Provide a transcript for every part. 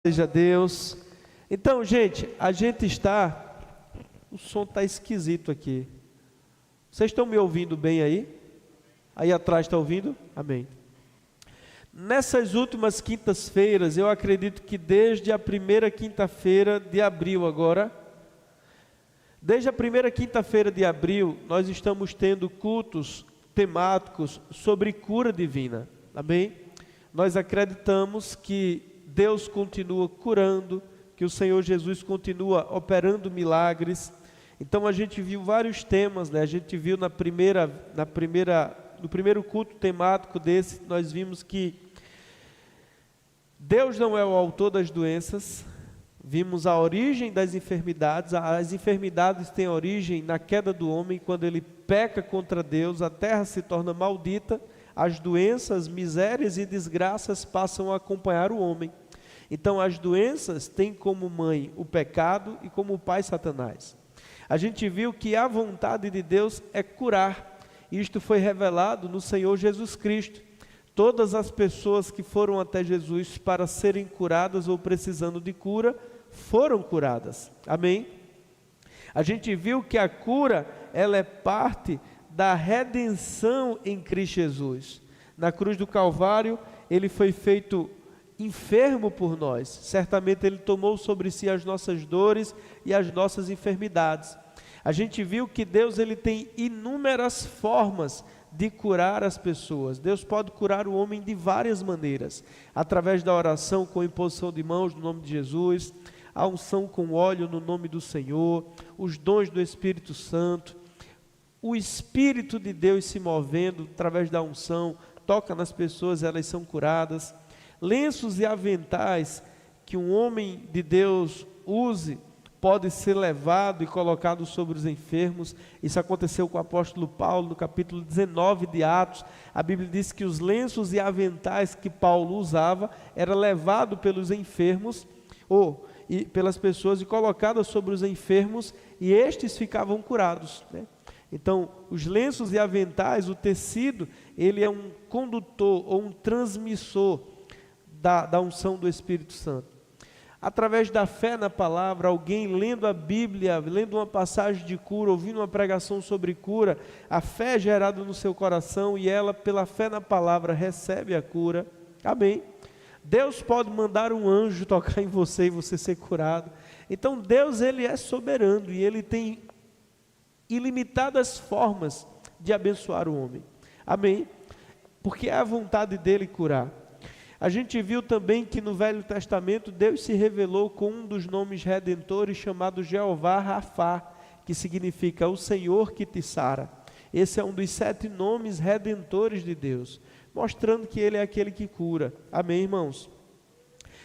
Seja Deus. Então, gente, o som está esquisito aqui. Vocês estão me ouvindo bem aí? Aí atrás está ouvindo? Amém. Nessas últimas quintas-feiras, eu acredito que desde a primeira quinta-feira de abril agora, desde a primeira quinta-feira de abril, nós estamos tendo cultos temáticos sobre cura divina. Amém? Nós acreditamos que Deus continua curando, que o Senhor Jesus continua operando milagres. Então a gente viu vários temas, né? A gente viu no primeiro culto temático desse, nós vimos que Deus não é o autor das doenças. Vimos a origem das enfermidades. As enfermidades têm origem na queda do homem. Quando ele peca contra Deus, a terra se torna maldita. As doenças, misérias e desgraças passam a acompanhar o homem. Então as doenças têm como mãe o pecado e como pai Satanás. A gente viu que a vontade de Deus é curar. Isto foi revelado no Senhor Jesus Cristo. Todas as pessoas que foram até Jesus para serem curadas ou precisando de cura, foram curadas. Amém? A gente viu que a cura, ela é parte da redenção em Cristo Jesus. Na cruz do Calvário, ele foi feito enfermo por nós. Certamente ele tomou sobre si as nossas dores e as nossas enfermidades. A gente viu que Deus ele tem inúmeras formas de curar as pessoas. Deus pode curar o homem de várias maneiras, através da oração com imposição de mãos no nome de Jesus, a unção com óleo no nome do Senhor, os dons do Espírito Santo, o Espírito de Deus se movendo através da unção, toca nas pessoas, elas são curadas. Lenços e aventais que um homem de Deus use, pode ser levado e colocado sobre os enfermos. Isso aconteceu com o apóstolo Paulo no capítulo 19 de Atos. A Bíblia diz que os lenços e aventais que Paulo usava era levado pelos enfermos e pelas pessoas e colocado sobre os enfermos, e estes ficavam curados, né? Então, os lenços e aventais, o tecido, ele é um condutor ou um transmissor da unção do Espírito Santo. Através da fé na palavra, alguém lendo a Bíblia, lendo uma passagem de cura, ouvindo uma pregação sobre cura, a fé é gerada no seu coração e ela, pela fé na palavra, recebe a cura. Amém? Deus pode mandar um anjo tocar em você e você ser curado. Então Deus, ele é soberano e ele tem ilimitadas formas de abençoar o homem. Amém? Porque é a vontade dele curar. A gente viu também que no Velho Testamento Deus se revelou com um dos nomes redentores chamado Jeová Rafá, que significa o Senhor que te sara. Esse é um dos 7 nomes redentores de Deus, mostrando que ele é aquele que cura. Amém, irmãos?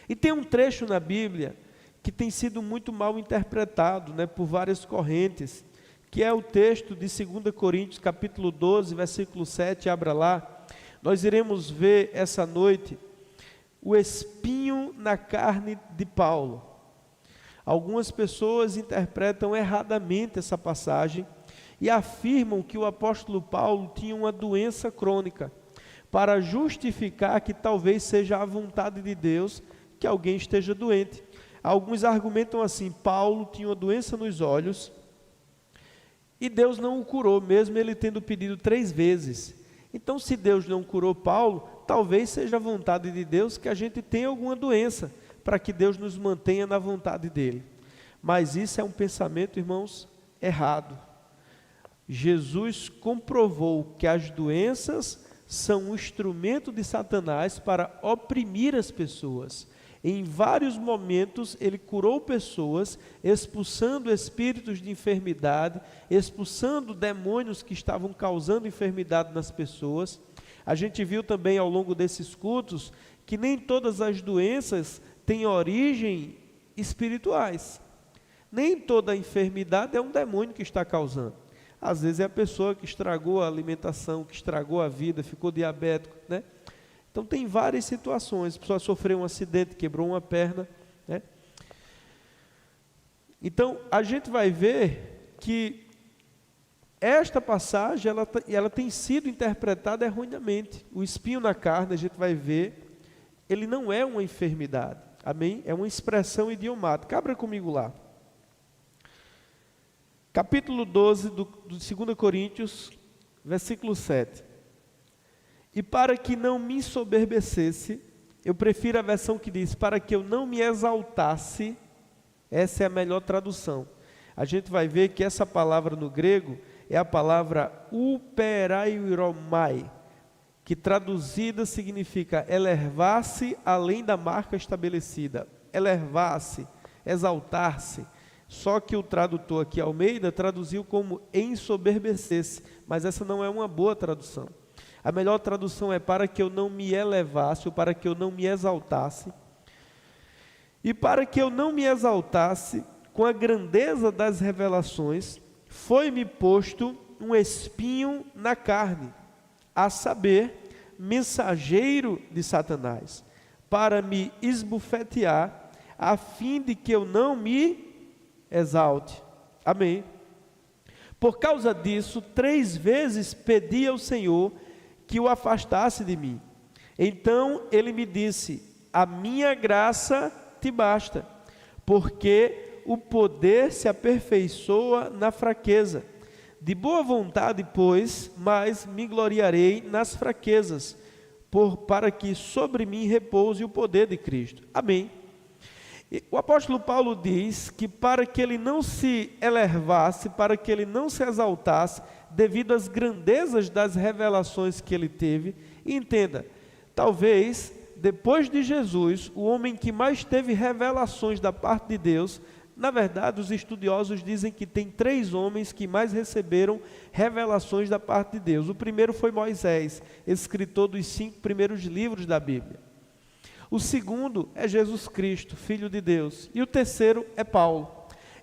E tem um trecho na Bíblia que tem sido muito mal interpretado, né, por várias correntes, que é o texto de 2 Coríntios capítulo 12, versículo 7, abra lá. Nós iremos ver essa noite o espinho na carne de Paulo. Algumas pessoas interpretam erradamente essa passagem e afirmam que o apóstolo Paulo tinha uma doença crônica, para justificar que talvez seja a vontade de Deus que alguém esteja doente. Alguns argumentam assim: Paulo tinha uma doença nos olhos e Deus não o curou, mesmo ele tendo pedido 3 vezes. Então, se Deus não curou Paulo, talvez seja a vontade de Deus que a gente tenha alguma doença, para que Deus nos mantenha na vontade dele. Mas isso é um pensamento, irmãos, errado. Jesus comprovou que as doenças são um instrumento de Satanás para oprimir as pessoas. Em vários momentos ele curou pessoas, expulsando espíritos de enfermidade, expulsando demônios que estavam causando enfermidade nas pessoas. A gente viu também ao longo desses cultos que nem todas as doenças têm origem espirituais. Nem toda enfermidade é um demônio que está causando. Às vezes é a pessoa que estragou a alimentação, que estragou a vida, ficou diabético, né? Então tem várias situações. A pessoa sofreu um acidente, quebrou uma perna, né? Então a gente vai ver que esta passagem ela tem sido interpretada erroneamente. O espinho na carne, a gente vai ver, ele não é uma enfermidade. Amém? É uma expressão idiomática. Abra comigo lá. Capítulo 12 do 2 Coríntios, versículo 7. E para que não me ensoberbecesse, eu prefiro a versão que diz, para que eu não me exaltasse. Essa é a melhor tradução. A gente vai ver que essa palavra no grego é a palavra uperairomai, que traduzida significa elevar-se além da marca estabelecida, elevar-se, exaltar-se. Só que o tradutor aqui, Almeida, traduziu como ensoberbecer-se, mas essa não é uma boa tradução. A melhor tradução é para que eu não me elevasse, ou para que eu não me exaltasse. E para que eu não me exaltasse, com a grandeza das revelações, foi-me posto um espinho na carne, a saber, mensageiro de Satanás, para me esbofetear, a fim de que eu não me exalte. Amém. Por causa disso, 3 vezes pedi ao Senhor que o afastasse de mim. Então ele me disse: a minha graça te basta, porque o poder se aperfeiçoa na fraqueza. De boa vontade, pois, mas me gloriarei nas fraquezas, para que sobre mim repouse o poder de Cristo. Amém. O apóstolo Paulo diz que para que ele não se elevasse, para que ele não se exaltasse, devido às grandezas das revelações que ele teve, e entenda, talvez, depois de Jesus, o homem que mais teve revelações da parte de Deus, na verdade, os estudiosos dizem que tem 3 homens que mais receberam revelações da parte de Deus. O primeiro foi Moisés, escritor dos 5 primeiros livros da Bíblia. O segundo é Jesus Cristo, Filho de Deus. E o terceiro é Paulo.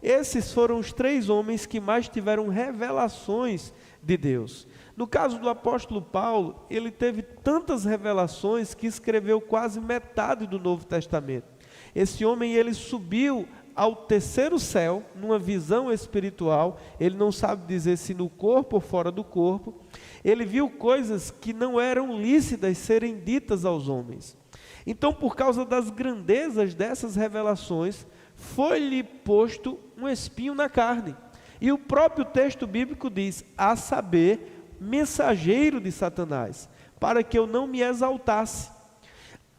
Esses foram os 3 homens que mais tiveram revelações de Deus. No caso do apóstolo Paulo, ele teve tantas revelações que escreveu quase metade do Novo Testamento. Esse homem, ele subiu ao 3º céu, numa visão espiritual, ele não sabe dizer se no corpo ou fora do corpo. Ele viu coisas que não eram lícitas serem ditas aos homens. Então, por causa das grandezas dessas revelações, foi-lhe posto um espinho na carne. E o próprio texto bíblico diz, a saber, mensageiro de Satanás, para que eu não me exaltasse.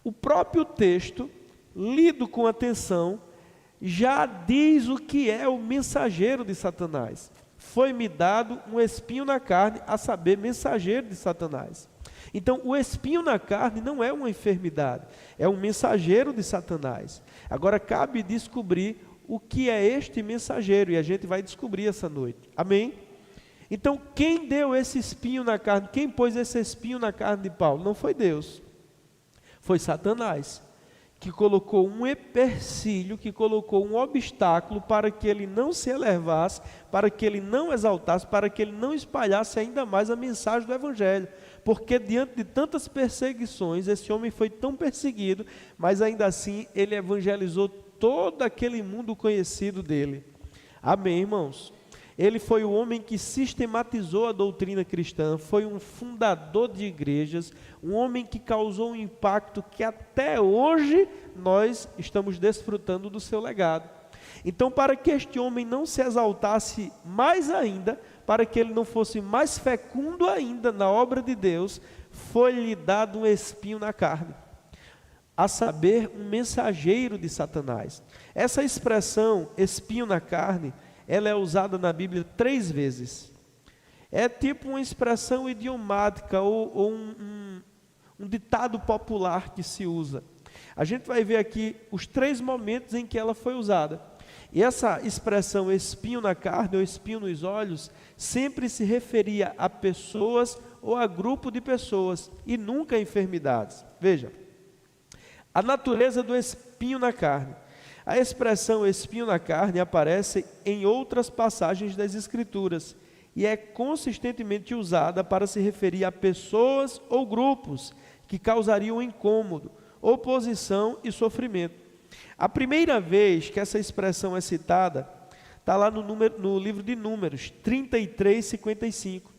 O próprio texto, lido com atenção, já diz o que é o mensageiro de Satanás. Foi-me dado um espinho na carne, a saber, mensageiro de Satanás. Então, o espinho na carne não é uma enfermidade, é um mensageiro de Satanás. Agora, cabe descobrir o que é este mensageiro, e a gente vai descobrir essa noite. Amém? Então, quem deu esse espinho na carne, quem pôs esse espinho na carne de Paulo? Não foi Deus, foi Satanás, que colocou um empecilho, que colocou um obstáculo para que ele não se elevasse, para que ele não exaltasse, para que ele não espalhasse ainda mais a mensagem do Evangelho. Porque diante de tantas perseguições, esse homem foi tão perseguido, mas ainda assim ele evangelizou todo aquele mundo conhecido dele. Amém, irmãos? Ele foi o homem que sistematizou a doutrina cristã, foi um fundador de igrejas, um homem que causou um impacto que até hoje nós estamos desfrutando do seu legado. Então, para que este homem não se exaltasse mais ainda, para que ele não fosse mais fecundo ainda na obra de Deus, foi-lhe dado um espinho na carne, a saber, um mensageiro de Satanás. Essa expressão, espinho na carne, ela é usada na Bíblia 3 vezes. É tipo uma expressão idiomática ou um ditado popular que se usa. A gente vai ver aqui os 3 momentos em que ela foi usada. E essa expressão espinho na carne ou espinho nos olhos sempre se referia a pessoas ou a grupo de pessoas e nunca a enfermidades. Veja, a natureza do espinho na carne. A expressão espinho na carne aparece em outras passagens das Escrituras e é consistentemente usada para se referir a pessoas ou grupos que causariam incômodo, oposição e sofrimento. A primeira vez que essa expressão é citada está lá no livro de Números 33:55.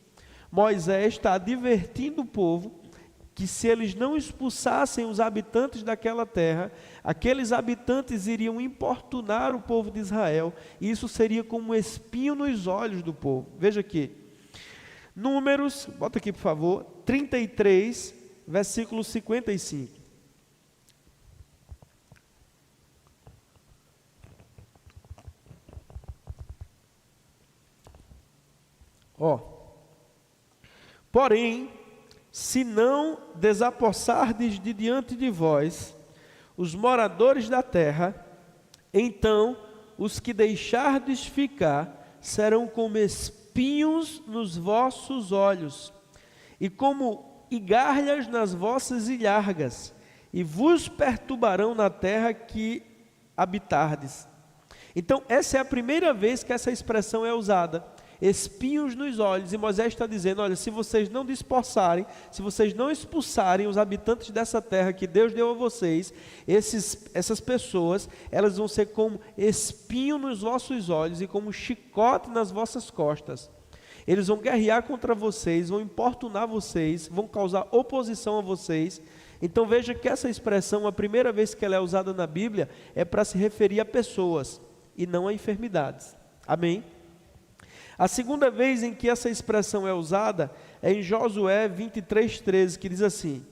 Moisés está advertindo o povo que se eles não expulsassem os habitantes daquela terra, aqueles habitantes iriam importunar o povo de Israel, e isso seria como um espinho nos olhos do povo. Veja aqui, Números, bota aqui por favor, 33, versículo 55. Porém, se não desapossardes de diante de vós os moradores da terra, então os que deixardes ficar serão como espinhos nos vossos olhos, e como igarlias nas vossas ilhargas, e vos perturbarão na terra que habitardes. Então, essa é a primeira vez que essa expressão é usada. Espinhos nos olhos, e Moisés está dizendo, olha, se vocês não dispersarem, se vocês não expulsarem os habitantes dessa terra que Deus deu a vocês, essas pessoas, elas vão ser como espinho nos vossos olhos e como chicote nas vossas costas. Eles vão guerrear contra vocês, vão importunar vocês, vão causar oposição a vocês. Então veja que essa expressão, a primeira vez que ela é usada na Bíblia, é para se referir a pessoas e não a enfermidades. Amém? A segunda vez em que essa expressão é usada é em Josué 23:13, que diz assim: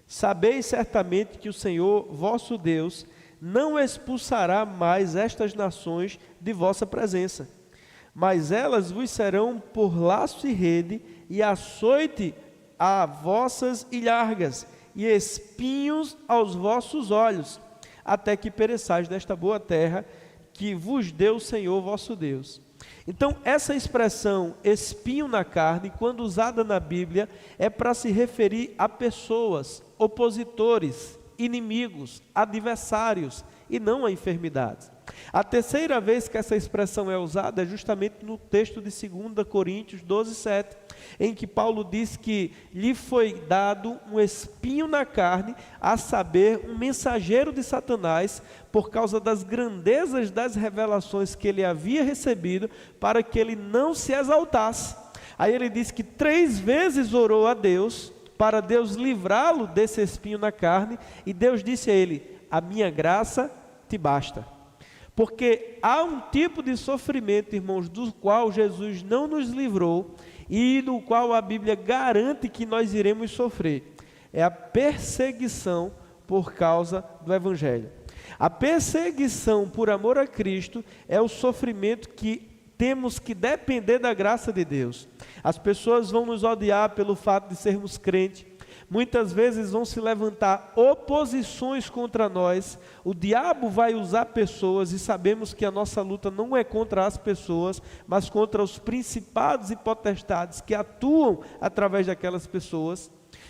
sabeis certamente que o Senhor, vosso Deus, não expulsará mais estas nações de vossa presença, mas elas vos serão por laço e rede, e açoite a vossas ilhargas, e espinhos aos vossos olhos, até que pereçais desta boa terra que vos deu o Senhor vosso Deus. Então, essa expressão espinho na carne, quando usada na Bíblia, é para se referir a pessoas, opositores, inimigos, adversários, e não a enfermidades. A terceira vez que essa expressão é usada é justamente no texto de 2 Coríntios 12:7, em que Paulo diz que lhe foi dado um espinho na carne, a saber, um mensageiro de Satanás, por causa das grandezas das revelações que ele havia recebido, para que ele não se exaltasse. Aí ele diz que 3 vezes orou a Deus, para Deus livrá-lo desse espinho na carne, e Deus disse a ele: a minha graça te basta. Porque há um tipo de sofrimento, irmãos, do qual Jesus não nos livrou, e do qual a Bíblia garante que nós iremos sofrer. É a perseguição por causa do Evangelho. A perseguição por amor a Cristo é o sofrimento que temos que depender da graça de Deus. As pessoas vão nos odiar pelo fato de sermos crentes. Muitas vezes vão se levantar oposições contra nós. O diabo vai usar pessoas, e sabemos que a nossa luta não é contra as pessoas, mas contra os principados e potestades que atuam através daquelas pessoas.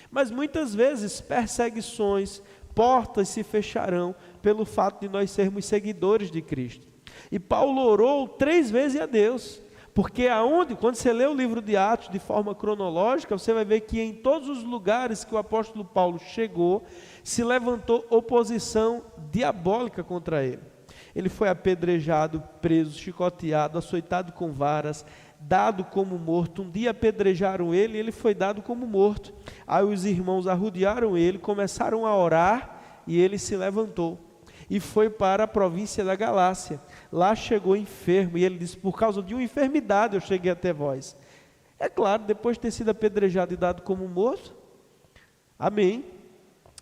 Mas muitas vezes perseguições, portas se fecharão pelo fato de nós sermos seguidores de Cristo. E Paulo orou 3 vezes a Deus. Porque quando você lê o livro de Atos de forma cronológica, você vai ver que em todos os lugares que o apóstolo Paulo chegou, se levantou oposição diabólica contra ele. Ele foi apedrejado, preso, chicoteado, açoitado com varas, dado como morto. Um dia apedrejaram ele e ele foi dado como morto. Aí os irmãos arrodearam ele, começaram a orar, e ele se levantou e foi para a província da Galácia. Lá chegou enfermo, e ele disse: por causa de uma enfermidade eu cheguei até vós. É claro, depois de ter sido apedrejado e dado como morto. Amém.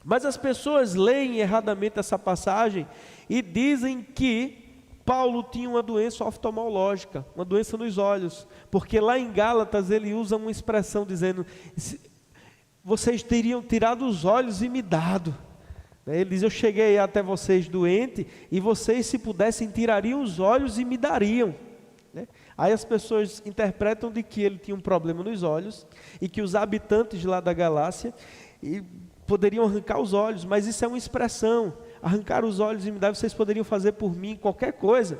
Mas as pessoas leem erradamente essa passagem e dizem que Paulo tinha uma doença oftalmológica, uma doença nos olhos, porque lá em Gálatas ele usa uma expressão dizendo: vocês teriam tirado os olhos e me dado. Ele diz: eu cheguei até vocês doente, e vocês, se pudessem, tirariam os olhos e me dariam. Aí as pessoas interpretam de que ele tinha um problema nos olhos, e que os habitantes lá da Galácia poderiam arrancar os olhos, mas isso é uma expressão: arrancar os olhos e me dar, vocês poderiam fazer por mim qualquer coisa.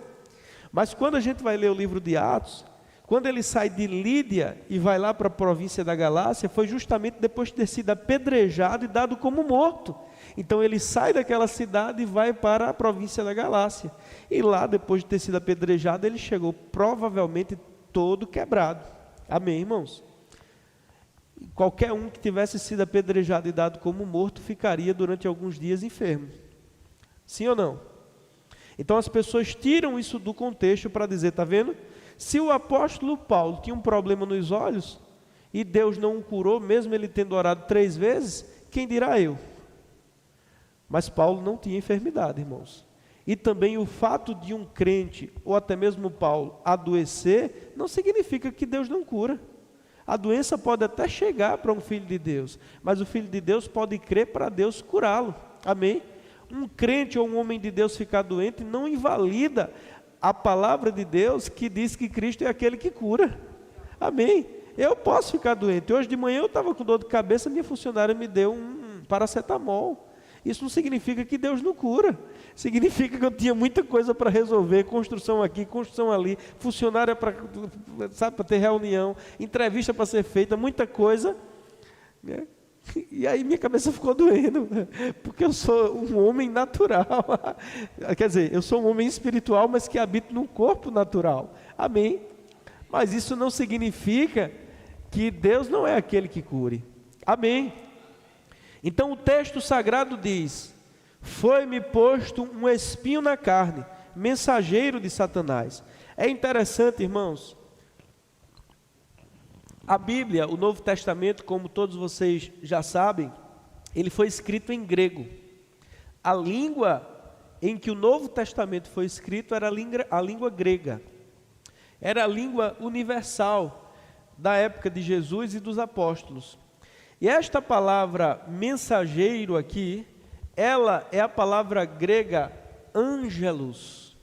Mas quando a gente vai ler o livro de Atos, quando ele sai de Lídia e vai lá para a província da Galácia, foi justamente depois de ter sido apedrejado e dado como morto. Então ele sai daquela cidade e vai para a província da Galácia. E lá, depois de ter sido apedrejado, ele chegou provavelmente todo quebrado. Amém, irmãos? qualquer um que tivesse sido apedrejado e dado como morto ficaria durante alguns dias enfermo. Sim ou não? Então as pessoas tiram isso do contexto para dizer, está vendo? Se o apóstolo Paulo tinha um problema nos olhos e Deus não o curou, mesmo ele tendo orado 3 vezes, quem dirá eu? Mas Paulo não tinha enfermidade, irmãos. E também o fato de um crente, ou até mesmo Paulo, adoecer, não significa que Deus não cura. A doença pode até chegar para um filho de Deus, mas o filho de Deus pode crer para Deus curá-lo. Amém? Um crente ou um homem de Deus ficar doente não invalida a palavra de Deus que diz que Cristo é aquele que cura. Amém? Eu posso ficar doente. Hoje de manhã eu estava com dor de cabeça, minha funcionária me deu um paracetamol. Isso não significa que Deus não cura. Significa que eu tinha muita coisa para resolver, construção aqui, construção ali, funcionária para ter reunião, entrevista para ser feita, muita coisa, né? E aí minha cabeça ficou doendo, porque eu sou um homem natural. Quer dizer, eu sou um homem espiritual, mas que habito num corpo natural. Amém? Mas isso não significa que Deus não é aquele que cure. Amém? Então o texto sagrado diz: foi-me posto um espinho na carne, mensageiro de Satanás. É interessante, irmãos, a Bíblia, o Novo Testamento, como todos vocês já sabem, ele foi escrito em grego. A língua em que o Novo Testamento foi escrito era a língua grega. Era a língua universal da época de Jesus e dos apóstolos. E esta palavra mensageiro aqui, ela é a palavra grega angelos.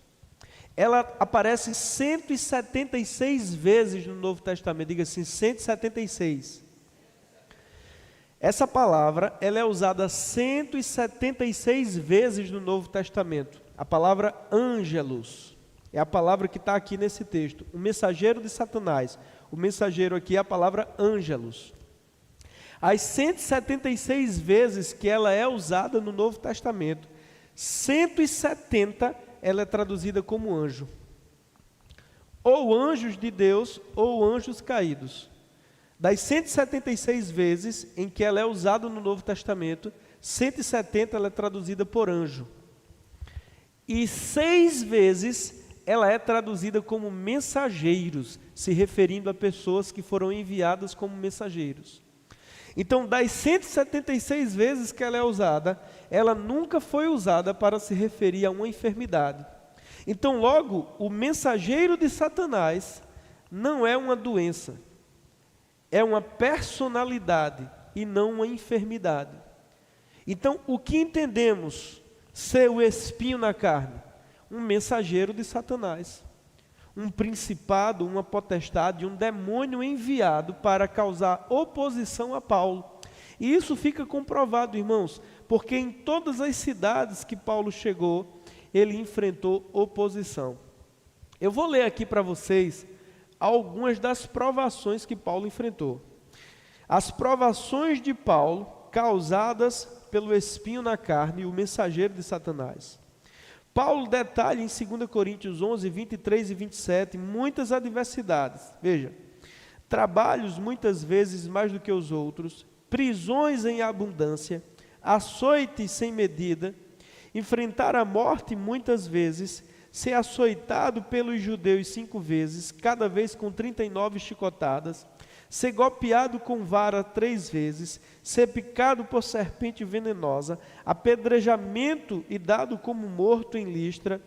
Ela aparece 176 vezes no Novo Testamento, diga assim, 176. Essa palavra, ela é usada 176 vezes no Novo Testamento. A palavra angelos é a palavra que está aqui nesse texto. O mensageiro de Satanás. O mensageiro aqui é a palavra angelos. As 176 vezes que ela é usada no Novo Testamento, 170 ela é traduzida como anjo. Ou anjos de Deus, ou anjos caídos. Das 176 vezes em que ela é usada no Novo Testamento, 170 ela é traduzida por anjo. E 6 vezes ela é traduzida como mensageiros, se referindo a pessoas que foram enviadas como mensageiros. Então, das 176 vezes que ela é usada, ela nunca foi usada para se referir a uma enfermidade. Então, logo, o mensageiro de Satanás não é uma doença, é uma personalidade e não uma enfermidade. Então, o que entendemos ser o espinho na carne? Um mensageiro de Satanás. Um principado, uma potestade, um demônio enviado para causar oposição a Paulo. E isso fica comprovado, irmãos, porque em todas as cidades que Paulo chegou, ele enfrentou oposição. Eu vou ler aqui para vocês algumas das provações que Paulo enfrentou. As provações de Paulo causadas pelo espinho na carne e o mensageiro de Satanás. Paulo detalha em 2 Coríntios 11, 23 e 27, muitas adversidades. Veja, trabalhos muitas vezes mais do que os outros, prisões em abundância, açoites sem medida, enfrentar a morte muitas vezes, ser açoitado pelos judeus 5 vezes, cada vez com 39 chicotadas, ser golpeado com vara 3 vezes, ser picado por serpente venenosa, apedrejamento e dado como morto em Listra,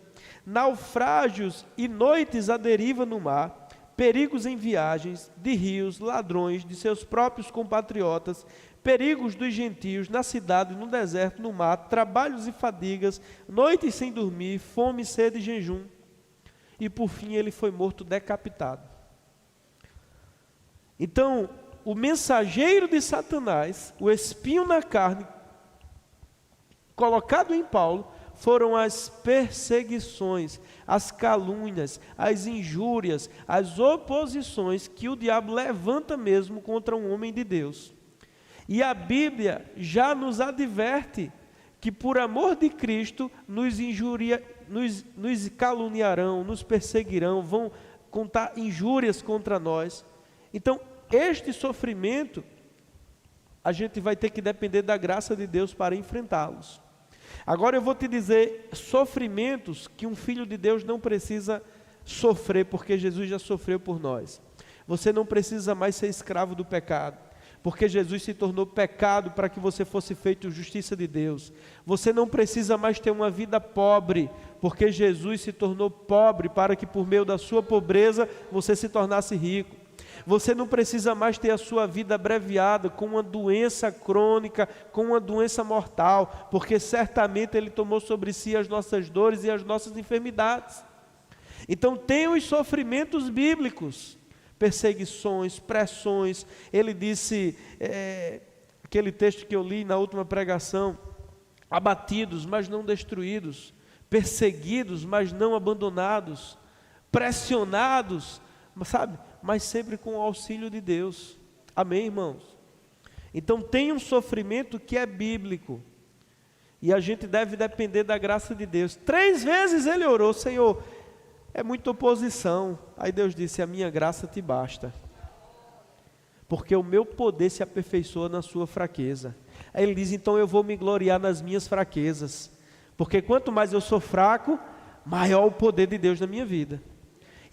naufrágios e noites à deriva no mar, perigos em viagens, de rios, ladrões, de seus próprios compatriotas, perigos dos gentios, na cidade, no deserto, no mar, trabalhos e fadigas, noites sem dormir, fome, sede e jejum. E por fim ele foi morto decapitado. Então, o mensageiro de Satanás, o espinho na carne, colocado em Paulo, foram as perseguições, as calúnias, as injúrias, as oposições que o diabo levanta mesmo contra um homem de Deus. E a Bíblia já nos adverte que por amor de Cristo nos caluniarão, nos perseguirão, vão contar injúrias contra nós. Então, este sofrimento a gente vai ter que depender da graça de Deus para enfrentá-los. Agora eu vou te dizer sofrimentos que um filho de Deus não precisa sofrer, porque Jesus já sofreu por nós. Você não precisa mais ser escravo do pecado, porque Jesus se tornou pecado para que você fosse feito justiça de Deus. Você não precisa mais ter uma vida pobre, porque Jesus se tornou pobre para que por meio da sua pobreza você se tornasse rico. Você não precisa mais ter a sua vida abreviada com uma doença crônica, com uma doença mortal, porque certamente Ele tomou sobre si as nossas dores e as nossas enfermidades. Então tem os sofrimentos bíblicos, perseguições, pressões. Ele disse, aquele texto que eu li na última pregação, abatidos, mas não destruídos, perseguidos, mas não abandonados, pressionados, sabe? Mas sempre com o auxílio de Deus. Amém, irmãos? Então tem um sofrimento que é bíblico, e a gente deve depender da graça de Deus. 3 vezes ele orou: Senhor, é muita oposição. Aí Deus disse: a minha graça te basta, porque o meu poder se aperfeiçoa na sua fraqueza. Aí ele diz: então eu vou me gloriar nas minhas fraquezas, porque quanto mais eu sou fraco, maior o poder de Deus na minha vida.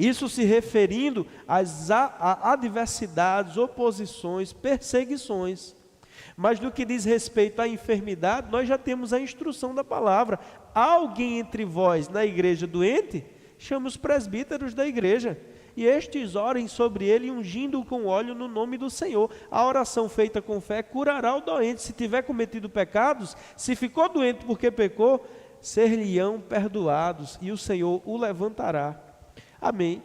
Isso se referindo às adversidades, oposições, perseguições. Mas no que diz respeito à enfermidade, nós já temos a instrução da palavra. Há alguém entre vós na igreja doente? Chama os presbíteros da igreja, e estes orem sobre ele, ungindo-o com óleo no nome do Senhor. A oração feita com fé curará o doente. Se tiver cometido pecados, se ficou doente porque pecou, ser-lhe-ão perdoados, e o Senhor o levantará. Amém?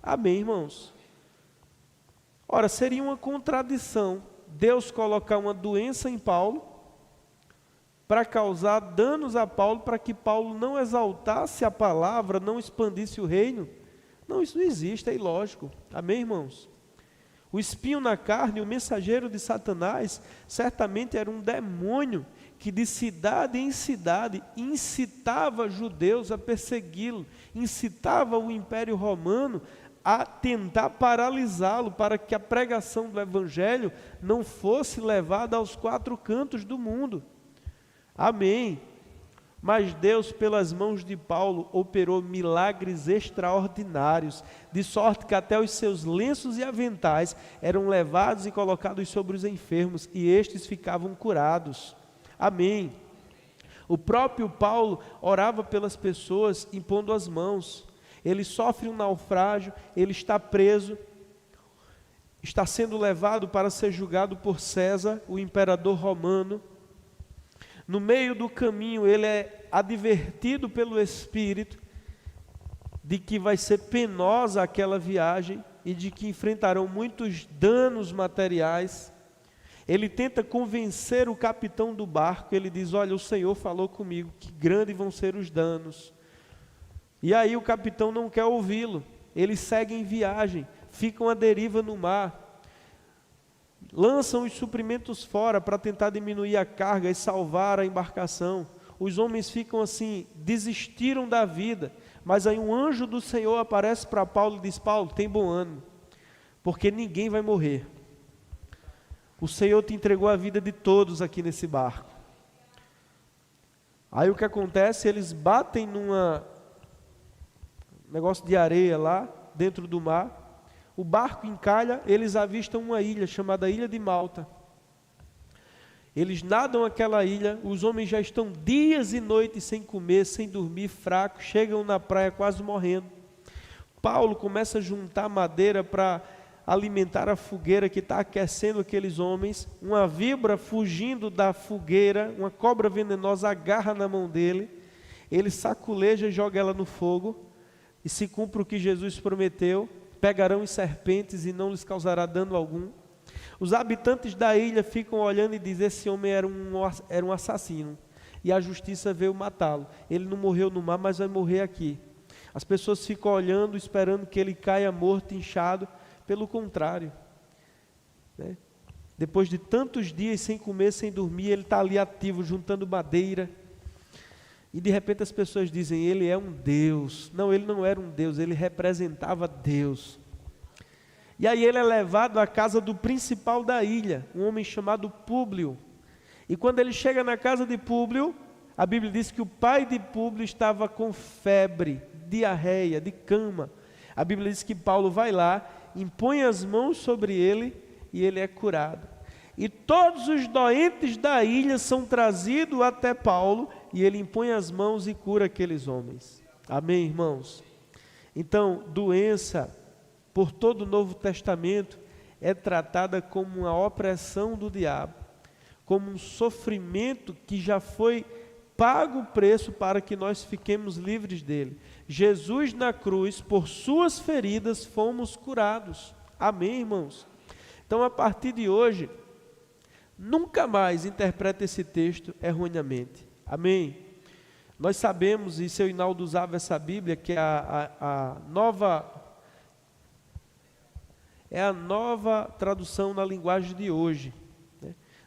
Amém, irmãos? Ora, seria uma contradição Deus colocar uma doença em Paulo para causar danos a Paulo, para que Paulo não exaltasse a palavra, não expandisse o reino. Não, isso não existe, é ilógico. Amém, irmãos? O espinho na carne, o mensageiro de Satanás, certamente era um demônio que de cidade em cidade incitava judeus a persegui-lo, incitava o Império Romano a tentar paralisá-lo, para que a pregação do Evangelho não fosse levada aos 4 cantos do mundo. Amém. Mas Deus, pelas mãos de Paulo, operou milagres extraordinários, de sorte que até os seus lenços e aventais eram levados e colocados sobre os enfermos, e estes ficavam curados. Amém. O próprio Paulo orava pelas pessoas impondo as mãos. Ele sofre um naufrágio, ele está preso, está sendo levado para ser julgado por César, o imperador romano. No meio do caminho ele é advertido pelo Espírito de que vai ser penosa aquela viagem e de que enfrentarão muitos danos materiais. Ele tenta convencer o capitão do barco. Ele diz: olha, o Senhor falou comigo que grandes vão ser os danos. E aí o capitão não quer ouvi-lo. Eles seguem em viagem, ficam à deriva no mar, lançam os suprimentos fora para tentar diminuir a carga e salvar a embarcação. Os homens ficam assim, desistiram da vida. Mas aí um anjo do Senhor aparece para Paulo e diz: Paulo, tem bom ânimo, porque ninguém vai morrer. O Senhor te entregou a vida de todos aqui nesse barco. Aí o que acontece? Eles batem num negócio de areia lá, dentro do mar. O barco encalha, eles avistam uma ilha chamada Ilha de Malta. Eles nadam aquela ilha, os homens já estão dias e noites sem comer, sem dormir, fracos, chegam na praia quase morrendo. Paulo começa a juntar madeira para alimentar a fogueira que está aquecendo aqueles homens. Uma víbora fugindo da fogueira, uma cobra venenosa agarra na mão dele, ele saculeja e joga ela no fogo, e se cumpre o que Jesus prometeu: pegarão as serpentes e não lhes causará dano algum. Os habitantes da ilha ficam olhando e dizem: esse homem era um assassino, e a justiça veio matá-lo. Ele não morreu no mar, mas vai morrer aqui. As pessoas ficam olhando, esperando que ele caia morto, inchado. Pelo contrário, né? Depois de tantos dias sem comer, sem dormir, ele está ali ativo, juntando madeira. E de repente as pessoas dizem: ele é um Deus. Não, ele não era um Deus, ele representava Deus. E aí ele é levado à casa do principal da ilha, um homem chamado Públio. E quando ele chega na casa de Públio, a Bíblia diz que o pai de Públio estava com febre, diarreia, de cama. A Bíblia diz que Paulo vai lá, impõe as mãos sobre ele e ele é curado. E todos os doentes da ilha são trazidos até Paulo e ele impõe as mãos e cura aqueles homens. Amém, irmãos? Então, doença, por todo o Novo Testamento, é tratada como uma opressão do diabo, como um sofrimento que já foi pago o preço para que nós fiquemos livres dele. Jesus na cruz, por suas feridas, fomos curados. Amém, irmãos? Então, a partir de hoje, nunca mais interprete esse texto erroneamente. Amém? Nós sabemos, e seu Hinaldo usava essa Bíblia, que é a nova tradução na linguagem de hoje.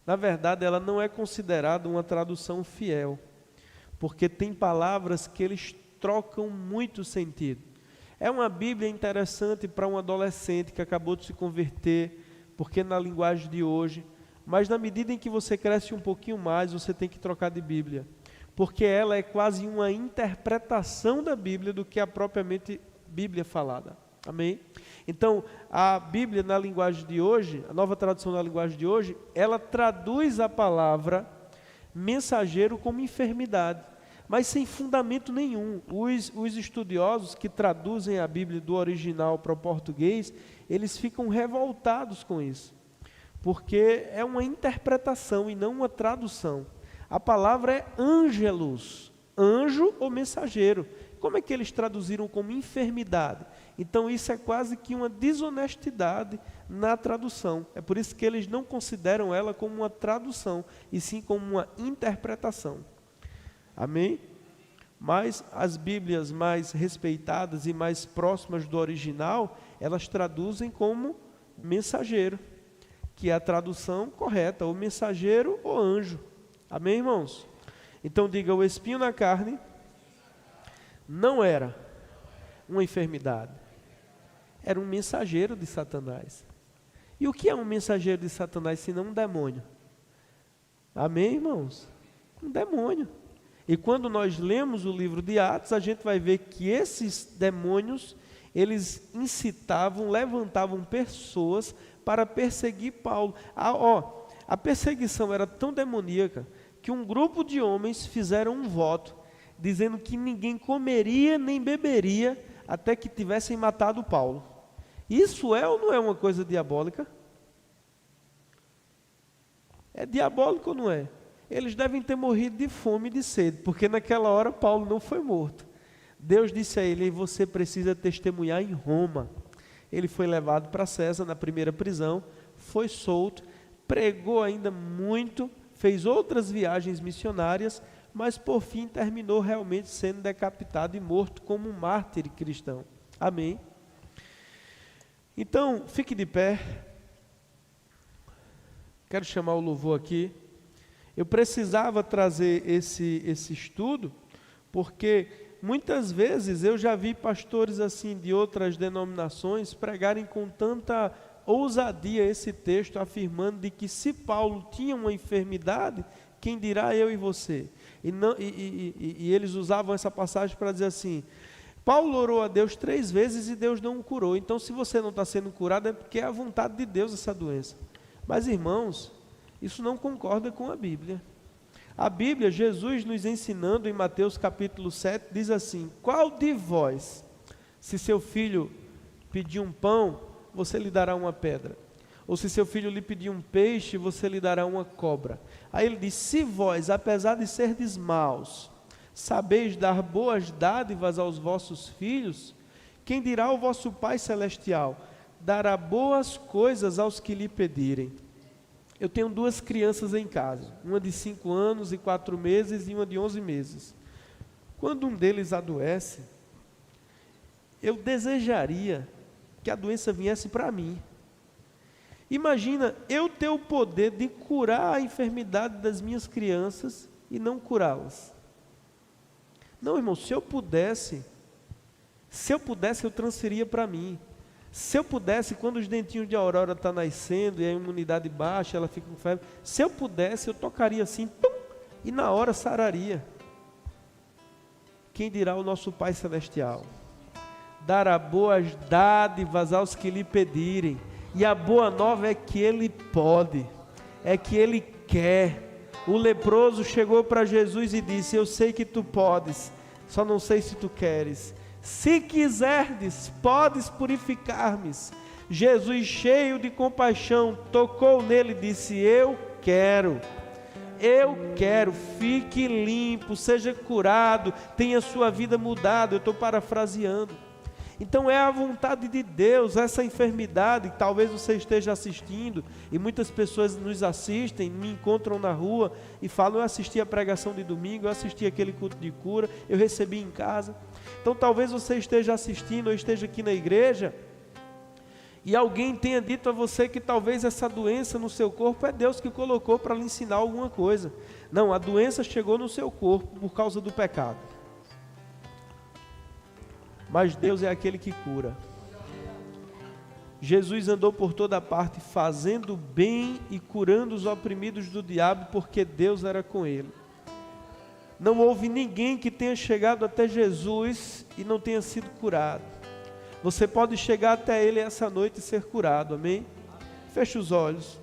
Na verdade, ela não é considerada uma tradução fiel, porque tem palavras que eles trocam muito sentido. É uma Bíblia interessante para um adolescente que acabou de se converter, porque na linguagem de hoje, mas na medida em que você cresce um pouquinho mais, você tem que trocar de Bíblia, porque ela é quase uma interpretação da Bíblia do que a propriamente Bíblia falada. Amém? Então, a Bíblia na linguagem de hoje, a nova tradução na linguagem de hoje, ela traduz a palavra mensageiro como enfermidade, mas sem fundamento nenhum. Os estudiosos que traduzem a Bíblia do original para o português, eles ficam revoltados com isso, porque é uma interpretação e não uma tradução. A palavra é ângelos, anjo ou mensageiro. Como é que eles traduziram como enfermidade? Então isso é quase que uma desonestidade na tradução. É por isso que eles não consideram ela como uma tradução, e sim como uma interpretação. Amém? Mas as Bíblias mais respeitadas e mais próximas do original, elas traduzem como mensageiro, que é a tradução correta, ou mensageiro ou anjo. Amém, irmãos? Então diga, o espinho na carne não era uma enfermidade, era um mensageiro de Satanás. E o que é um mensageiro de Satanás, senão um demônio? Amém, irmãos? Um demônio. E quando nós lemos o livro de Atos, a gente vai ver que esses demônios, eles incitavam, levantavam pessoas para perseguir Paulo. A perseguição era tão demoníaca que um grupo de homens fizeram um voto, dizendo que ninguém comeria nem beberia até que tivessem matado Paulo. Isso é ou não é uma coisa diabólica? É diabólico ou não é? Eles devem ter morrido de fome e de sede, porque naquela hora Paulo não foi morto. Deus disse a ele, você precisa testemunhar em Roma. Ele foi levado para César na primeira prisão, foi solto, pregou ainda muito, fez outras viagens missionárias, mas por fim terminou realmente sendo decapitado e morto como um mártir cristão. Amém? Então, fique de pé. Quero chamar o louvor aqui. Eu precisava trazer esse estudo, porque muitas vezes eu já vi pastores assim de outras denominações pregarem com tanta ousadia esse texto, afirmando de que se Paulo tinha uma enfermidade, quem dirá eu e você? E eles usavam essa passagem para dizer assim, Paulo orou a Deus 3 vezes e Deus não o curou, então se você não está sendo curado é porque é a vontade de Deus essa doença. Mas irmãos, isso não concorda com a Bíblia. A Bíblia, Jesus nos ensinando em Mateus capítulo 7, diz assim, qual de vós, se seu filho pedir um pão, você lhe dará uma pedra? Ou se seu filho lhe pedir um peixe, você lhe dará uma cobra? Aí ele diz, se vós, apesar de serdes maus, sabeis dar boas dádivas aos vossos filhos, quem dirá ao vosso Pai Celestial, dará boas coisas aos que lhe pedirem. Eu tenho 2 crianças em casa, uma de 5 anos e 4 meses e uma de 11 meses. Quando um deles adoece, eu desejaria que a doença viesse para mim. Imagina eu ter o poder de curar a enfermidade das minhas crianças e não curá-las. Não, irmão, se eu pudesse, eu transferia para mim. Se eu pudesse, quando os dentinhos de Aurora estão nascendo e a imunidade baixa, ela fica com febre, se eu pudesse, eu tocaria assim, pum, e na hora sararia. Quem dirá o nosso Pai Celestial? Dará boas dádivas aos que lhe pedirem. E a boa nova é que Ele pode, é que Ele quer. O leproso chegou para Jesus e disse: eu sei que tu podes, só não sei se tu queres. Se quiserdes, podes purificar-me. Jesus, cheio de compaixão, tocou nele e disse: eu quero, fique limpo, seja curado, tenha sua vida mudada. Eu estou parafraseando. Então é a vontade de Deus, essa enfermidade que talvez você esteja assistindo, e muitas pessoas nos assistem, me encontram na rua e falam: eu assisti a pregação de domingo, eu assisti aquele culto de cura, eu recebi em casa. Então talvez você esteja assistindo ou esteja aqui na igreja, e alguém tenha dito a você que talvez essa doença no seu corpo é Deus que colocou para lhe ensinar alguma coisa. Não, a doença chegou no seu corpo por causa do pecado. Mas Deus é aquele que cura. Jesus andou por toda parte fazendo bem e curando os oprimidos do diabo, porque Deus era com ele. Não houve ninguém que tenha chegado até Jesus e não tenha sido curado. Você pode chegar até Ele essa noite e ser curado, amém? Feche os olhos.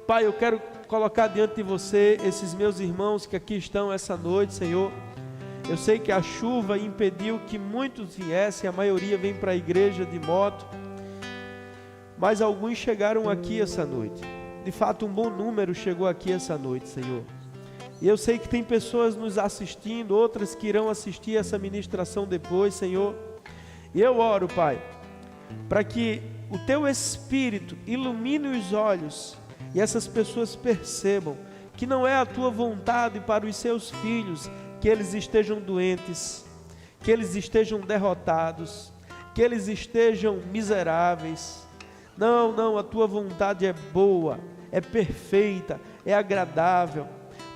Pai, eu quero colocar diante de você esses meus irmãos que aqui estão essa noite, Senhor. Eu sei que a chuva impediu que muitos viessem, a maioria vem para a igreja de moto, mas alguns chegaram aqui essa noite. De fato, um bom número chegou aqui essa noite, Senhor. E eu sei que tem pessoas nos assistindo, outras que irão assistir essa ministração depois, Senhor. E eu oro, Pai, para que o Teu Espírito ilumine os olhos e essas pessoas percebam que não é a Tua vontade para os Seus filhos que eles estejam doentes, que eles estejam derrotados, que eles estejam miseráveis. Não, a Tua vontade é boa, é perfeita, é agradável.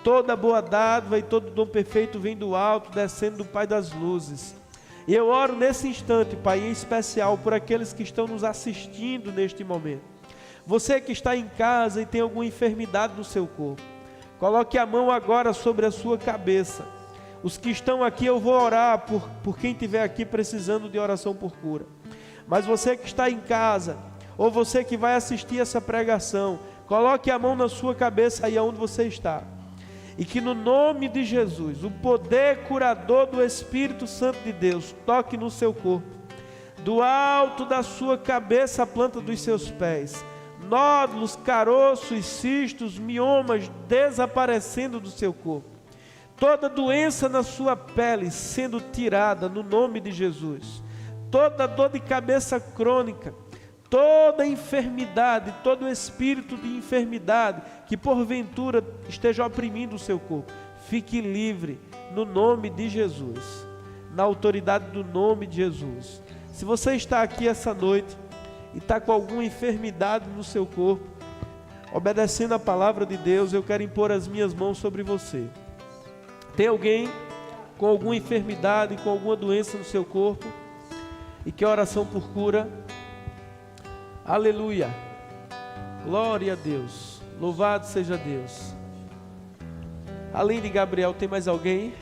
Toda boa dádiva e todo dom perfeito vem do alto, descendo do Pai das luzes. E eu oro nesse instante, Pai, em especial por aqueles que estão nos assistindo neste momento. Você que está em casa e tem alguma enfermidade no seu corpo, coloque a mão agora sobre a sua cabeça. Os que estão aqui, eu vou orar por quem estiver aqui precisando de oração por cura. Mas você que está em casa, ou você que vai assistir essa pregação, coloque a mão na sua cabeça aí onde você está. E que no nome de Jesus, o poder curador do Espírito Santo de Deus toque no seu corpo, do alto da sua cabeça à planta dos seus pés. Nódulos, caroços, cistos, miomas desaparecendo do seu corpo. Toda doença na sua pele sendo tirada no nome de Jesus. Toda dor de cabeça crônica, toda enfermidade, todo espírito de enfermidade que porventura esteja oprimindo o seu corpo, fique livre no nome de Jesus, na autoridade do nome de Jesus. Se você está aqui essa noite e está com alguma enfermidade no seu corpo, obedecendo a palavra de Deus, eu quero impor as minhas mãos sobre você. Tem alguém com alguma enfermidade, com alguma doença no seu corpo e quer oração por cura? Aleluia, glória a Deus, louvado seja Deus. Além de Gabriel, tem mais alguém?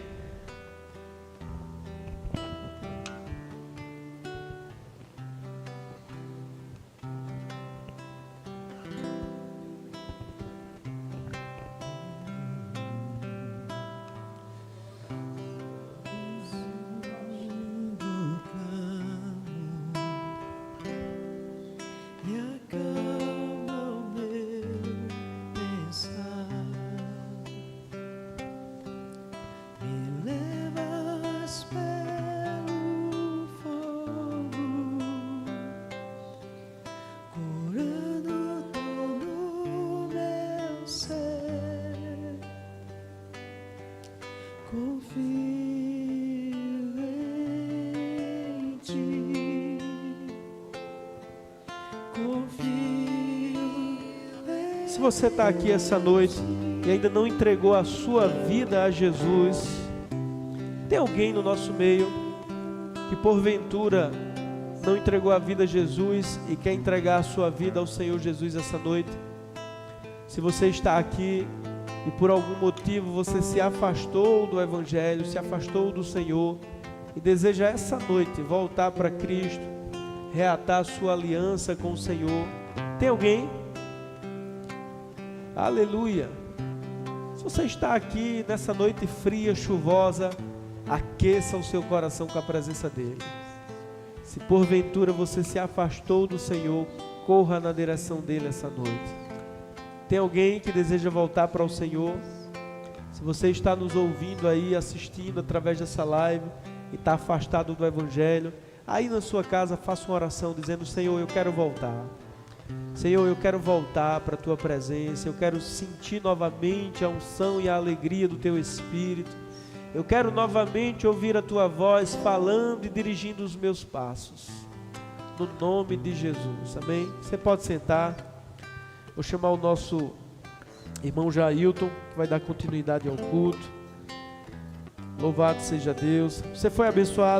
Se você está aqui essa noite e ainda não entregou a sua vida a Jesus, tem alguém no nosso meio que porventura não entregou a vida a Jesus e quer entregar a sua vida ao Senhor Jesus essa noite, se você está aqui e por algum motivo você se afastou do Evangelho, se afastou do Senhor e deseja essa noite voltar para Cristo, reatar a sua aliança com o Senhor, tem alguém? Aleluia! Se você está aqui nessa noite fria, chuvosa, aqueça o seu coração com a presença dEle. Se porventura você se afastou do Senhor, corra na direção dEle essa noite. Tem alguém que deseja voltar para o Senhor? Se você está nos ouvindo aí, assistindo através dessa live e está afastado do Evangelho, aí na sua casa faça uma oração dizendo: Senhor, eu quero voltar. Senhor, eu quero voltar para a Tua presença, eu quero sentir novamente a unção e a alegria do Teu Espírito. Eu quero novamente ouvir a Tua voz falando e dirigindo os meus passos. No nome de Jesus, amém? Você pode sentar. Vou chamar o nosso irmão Jailton, que vai dar continuidade ao culto. Louvado seja Deus. Você foi abençoado.